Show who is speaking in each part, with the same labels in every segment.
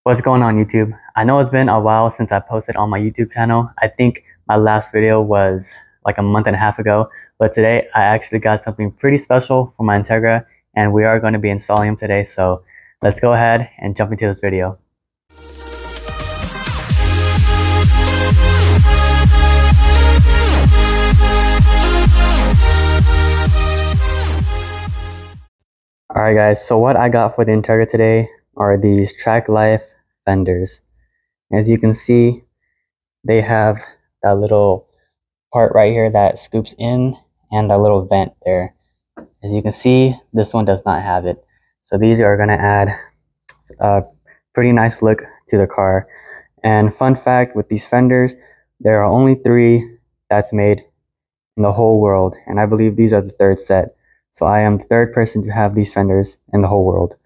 Speaker 1: What's going on, YouTube? I know it's been a while since I posted on my YouTube channel. I think my last video was like a month and a half ago, but today I actually got something pretty special for my Integra, and we are going to be installing them today. So let's go ahead and jump into this video. Alright guys, so what I got for the Integra today are these Tracklife fenders. As you can see, they have that little part right here that scoops in and that little vent there. As you can see, this one does not have it. So these are going to add a pretty nice look to the car. And fun fact with these fenders, there are only 3 that's made in the whole world, and I believe these are the 3rd set. So I am the 3rd person to have these fenders in the whole world,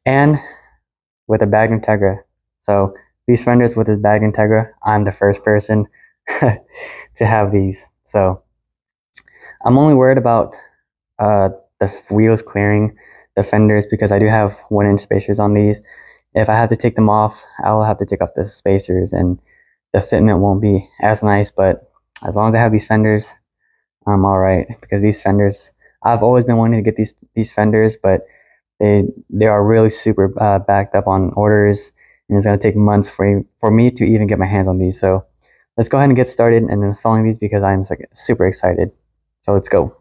Speaker 1: and with a bag Integra. So these fenders with this bag Integra, I'm the 1st person to have these. So I'm only worried about the wheels clearing the fenders because I do have 1-inch spacers on these. If I have to take them off, I'll have to take off the spacers and the fitment won't be as nice, but as long as I have these fenders, I'm alright, because these fenders, I've always been wanting to get these fenders, but they are really super backed up on orders, and it's going to take months for me to even get my hands on these. So let's go ahead and get started and installing these because I'm super excited. So let's go.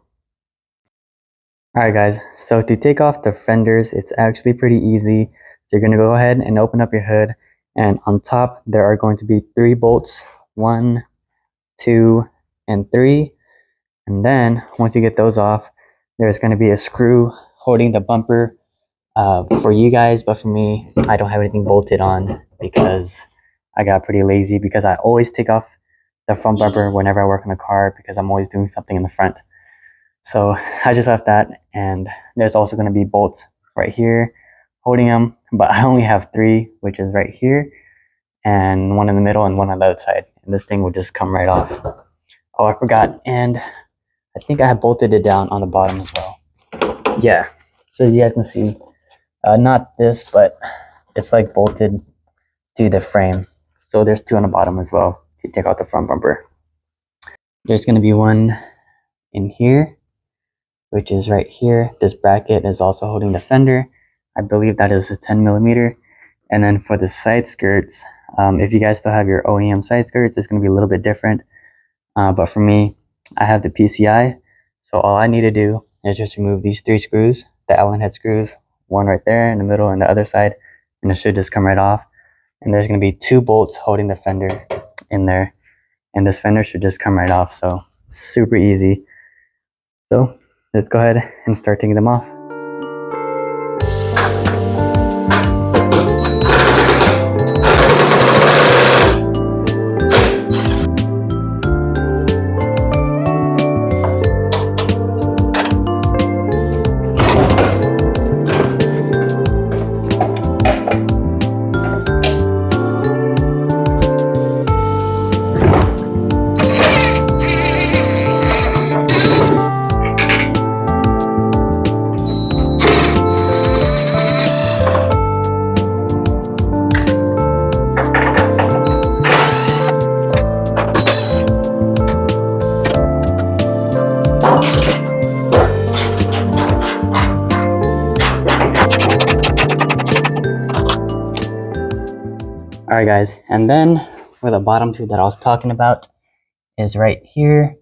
Speaker 1: Alright guys, so to take off the fenders, it's actually pretty easy. So you're going to go ahead and open up your hood, and on top there are going to be 3 bolts, 1, 2, and 3. And then once you get those off, there's going to be a screw holding the bumper for you guys, but for me, I don't have anything bolted on because I got pretty lazy, because I always take off the front bumper whenever I work on the car because I'm always doing something in the front. So I just left that, and there's also going to be bolts right here holding them, but I only have 3, which is right here, and 1 in the middle and 1 on the outside, and this thing will just come right off. Oh, I forgot, and I think I have bolted it down on the bottom as well. Yeah, so as you guys can see, not this, but it's like bolted to the frame. So there's 2 on the bottom as well to take out the front bumper. There's going to be 1 in here, which is right here. This bracket is also holding the fender. I believe that is a 10mm. And then for the side skirts, if you guys still have your OEM side skirts, it's going to be a little bit different. But for me, I have the PCI, so all I need to do is just remove these 3 screws, the Allen head screws, 1 right there in the middle and the other side, and it should just come right off. And there's going to be 2 bolts holding the fender in there, and this fender should just come right off. So super easy. So let's go ahead and start taking them off. Alright guys, and then for the bottom 2 that I was talking about is right here.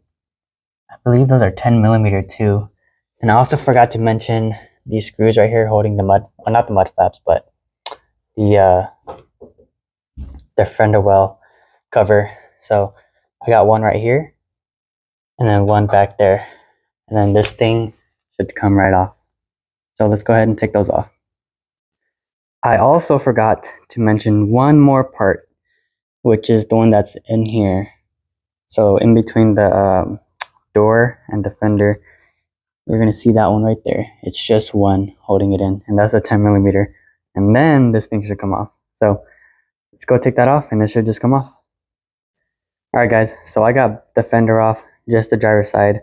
Speaker 1: I believe those are 10mm too. And I also forgot to mention these screws right here holding the mud, well, not the mud flaps, but the fender well cover. So I got 1 right here, and then 1 back there, and then this thing should come right off. So let's go ahead and take those off. I also forgot to mention 1 more part, which is the one that's in here. So in between the door and the fender, you're going to see that one right there. It's just 1 holding it in, and that's a 10mm. And then this thing should come off. So let's go take that off, and it should just come off. Alright guys, so I got the fender off, just the driver's side.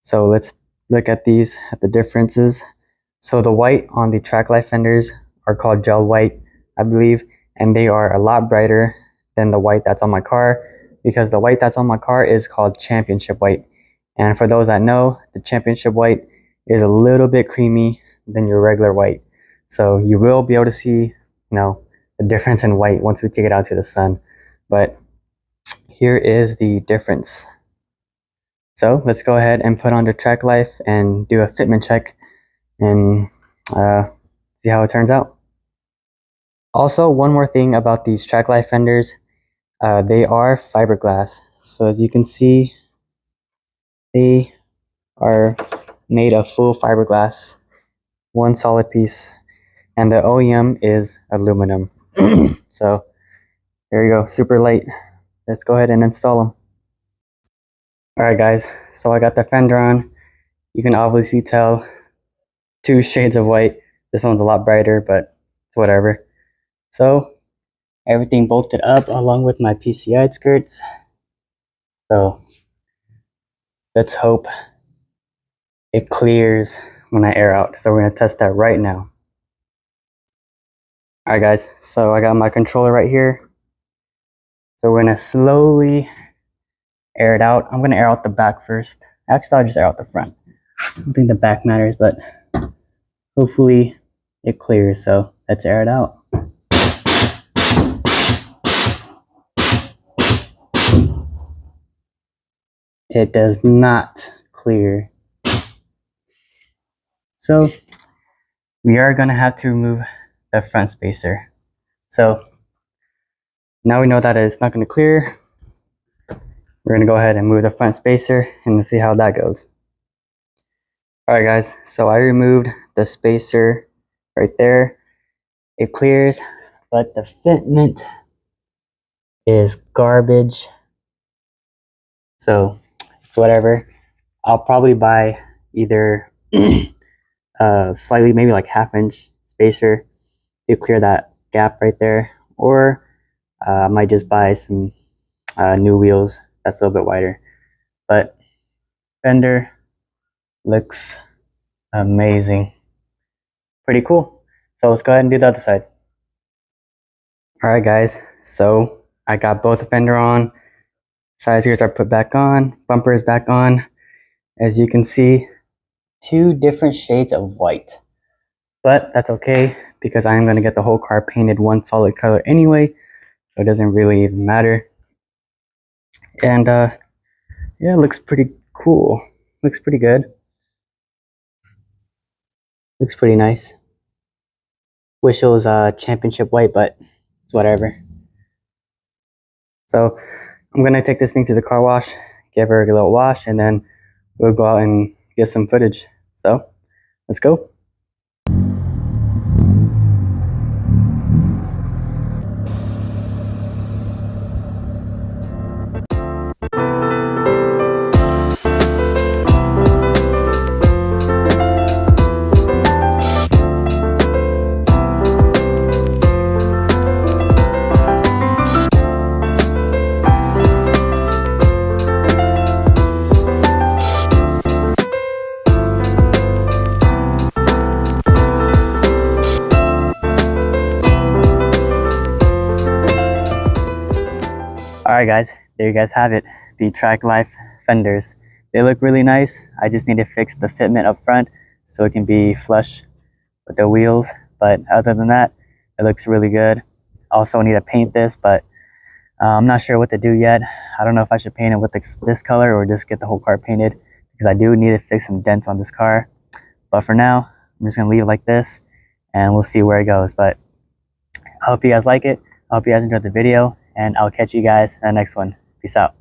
Speaker 1: So let's look at the differences. So the white on the Tracklife fenders are called gel white. I believe, and they are a lot brighter than the white that's on my car, because the white that's on my car is called Championship White. And for those that know, the Championship White is a little bit creamy than your regular white. So you will be able to see, the difference in white once we take it out to the sun. But here is the difference. So let's go ahead and put on the Tracklife and do a fitment check and see how it turns out. Also, one more thing about these Tracklife fenders, they are fiberglass. So as you can see, they are made of full fiberglass, one solid piece, and the OEM is aluminum. So there you go, super light. Let's go ahead and install them. Alright guys, so I got the fender on. You can obviously tell two shades of white. This one's a lot brighter, but it's whatever. So everything bolted up along with my PCI skirts. So let's hope it clears when I air out. So we're gonna test that right now. Alright guys, so I got my controller right here. So we're gonna slowly air it out. I'm gonna air out the back first. Actually, I'll just air out the front. I don't think the back matters, but hopefully it clears. So let's air it out. It does not clear. So we are gonna have to remove the front spacer. So now we know that it's not gonna clear. We're gonna go ahead and move the front spacer and see how that goes. Alright guys, so I removed the spacer right there. It clears, but the fitment is garbage. So it's whatever. I'll probably buy either slightly, maybe like half-inch spacer to clear that gap right there, or I might just buy some new wheels that's a little bit wider. But fender looks amazing, pretty cool. So let's go ahead and do the other side. Alright guys, so I got both the fender on, side skirts are put back on, bumper is back on. As you can see, two different shades of white, but that's okay because I am going to get the whole car painted one solid color anyway, so it doesn't really even matter. And yeah, it looks pretty cool, looks pretty good, looks pretty nice. Wish it was championship white, but it's whatever. So I'm gonna take this thing to the car wash, give her a little wash, and then we'll go out and get some footage. So let's go. Alright guys, there you guys have it, the Tracklife fenders. They look really nice. I just need to fix the fitment up front so it can be flush with the wheels, but other than that, it looks really good. Also need to paint this, but I'm not sure what to do yet. I don't know if I should paint it with this color or just get the whole car painted, because I do need to fix some dents on this car. But for now, I'm just gonna leave it like this and we'll see where it goes. But I hope you guys like it. I hope you guys enjoyed the video, and I'll catch you guys in the next one. Peace out.